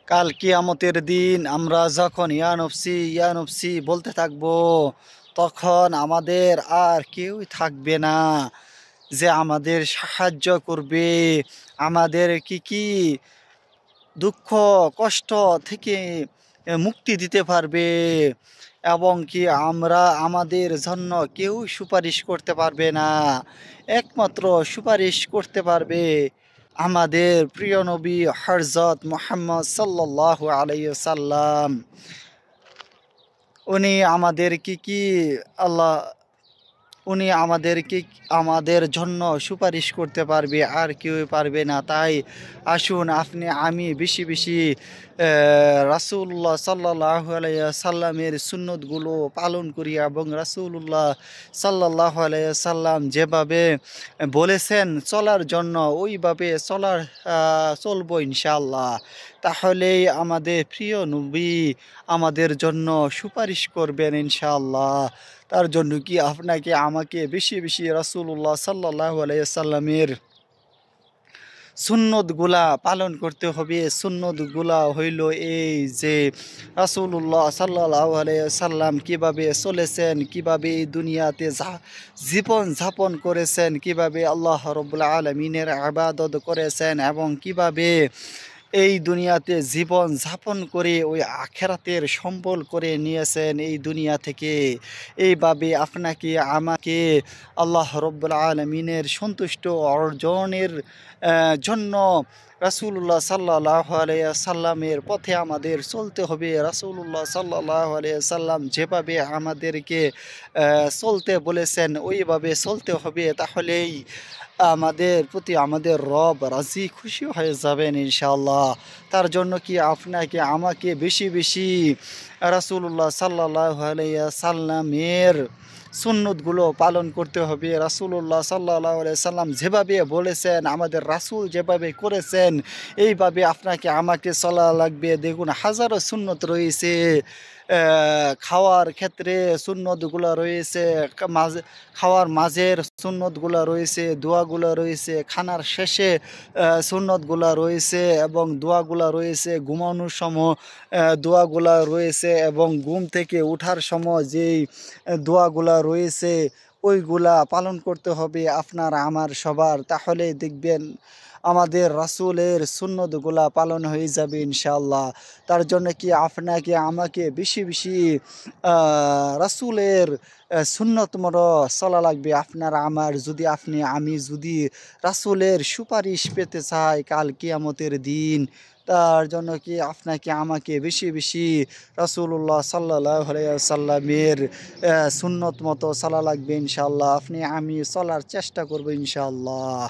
কাল কিয়ামতের দিন আমরা যখন ইয়া নফসি ইয়া নফসি বলতে থাকবো, তখন আমাদের আর কেউই থাকবে না যে আমাদের সাহায্য করবে, আমাদের কি দুঃখ কষ্ট থেকে মুক্তি দিতে পারবে। এবং কি আমরা আমাদের জন্য কেউ সুপারিশ করতে পারবে না, একমাত্র সুপারিশ করতে পারবে আমাদের প্রিয় নবী হযরত মুহাম্মদ সাল্লাল্লাহু আলাইহি সাল্লাম। উনি আমাদের কি আল্লাহ উনি আমাদেরকে আমাদের জন্য সুপারিশ করতে পারবে, আর কেউ পারবে না। তাই আসুন আপনি আমি বেশি বেশি রাসূলুল্লাহ সাল্লাল্লাহু আলাইহি সাল্লামের সুন্নতগুলো পালন করি, এবং রাসূলুল্লাহ সাল্লাল্লাহু আলাইহি সাল্লাম যেভাবে বলেছেন চলার জন্য ওইভাবে চলবো ইনশাআল্লাহ। তাহলেই আমাদের প্রিয় নবী আমাদের জন্য সুপারিশ করবেন ইনশাআল্লাহ। তার জন্য কি আপনাকে আমাকে বেশি বেশি রাসূলুল্লাহ সাল্লাল্লাহু আলাইহি সাল্লামের সুন্নতগুলা পালন করতে হবে। সুন্নতগুলা হইল এই যে রাসূলুল্লাহ সাল্লাল্লাহু আলাইহি সাল্লাম কিভাবে চলেছেন, কিভাবে এই দুনিয়াতে জীবন যাপন করেছেন, কিভাবে আল্লাহ রাব্বুল আলামিনের ইবাদত করেছেন, এবং কিভাবে এই দুনিয়াতে জীবন যাপন করে ওই আখেরাতের সম্বল করে নিয়েছেন এই দুনিয়া থেকে। এইভাবে আপনাকে আমাকে আল্লাহ রাব্বুল আলামিনের সন্তুষ্ট অর্জনের জন্য রাসূলুল্লাহ সাল্লাল্লাহু আলাইহি সাল্লামের পথে আমাদের চলতে হবে। রাসূলুল্লাহ সাল্লাল্লাহু আলাইহি সাল্লাম যেভাবে আমাদেরকে চলতে বলেছেন ওইভাবে চলতে হবে। তাহলেই আমাদের প্রতি আমাদের রব রাজি খুশি হয়ে যাবেন ইনশাআল্লাহ। তার জন্য কি আপনাকে আমাকে বেশি বেশি রাসূলুল্লাহ সাল্লাল্লাহু আলাইহি সাল্লামের সুন্নতগুলো পালন করতে হবে। রাসূলুল্লাহ সাল্লাল্লাহু আলাইহি সাল্লাম যেভাবে বলেছেন, আমাদের রাসূল যেভাবে করেছেন এইভাবে আপনাকে আমাকে চলা লাগবে। দেখুন হাজারো সুন্নত রয়েছে, খাওয়ার ক্ষেত্রে সুন্নতগুলো রয়েছে, খাওয়ার মাঝের সুন্নতগুলো রয়েছে, দোয়াগুলো রয়েছে, খানার শেষে সুন্নতগুলো রয়েছে, এবং দোয়াগুলো রয়েছে, ঘুমানোর সময় দোয়াগুলো রয়েছে, এবং ঘুম থেকে ওঠার সময় যেই দোয়াগুলো রয়েছে ওইগুলা পালন করতে হবে আপনার আমার সবার। তাহলে দেখবেন আমাদের রাসূলের সুন্নতগুলা পালন হয়ে যাবে ইনশাআল্লাহ। তার জন্য কি আপনাকে আমাকে বেশি বেশি রাসূলের সুন্নত মতো চলা লাগবে আপনার আমার। যদি আমি যদি রাসূলের সুপারিশ পেতে চাই কাল কিয়ামতের দিন, তার জন্য কি আপনাকে আমাকে বেশি বেশি রাসূলুল্লাহ সাল্লাল্লাহু আলাইহি সাল্লামের সুন্নত মতো চলা লাগবে ইনশাআল্লাহ। আমি চলার চেষ্টা করব ইনশাআল্লাহ।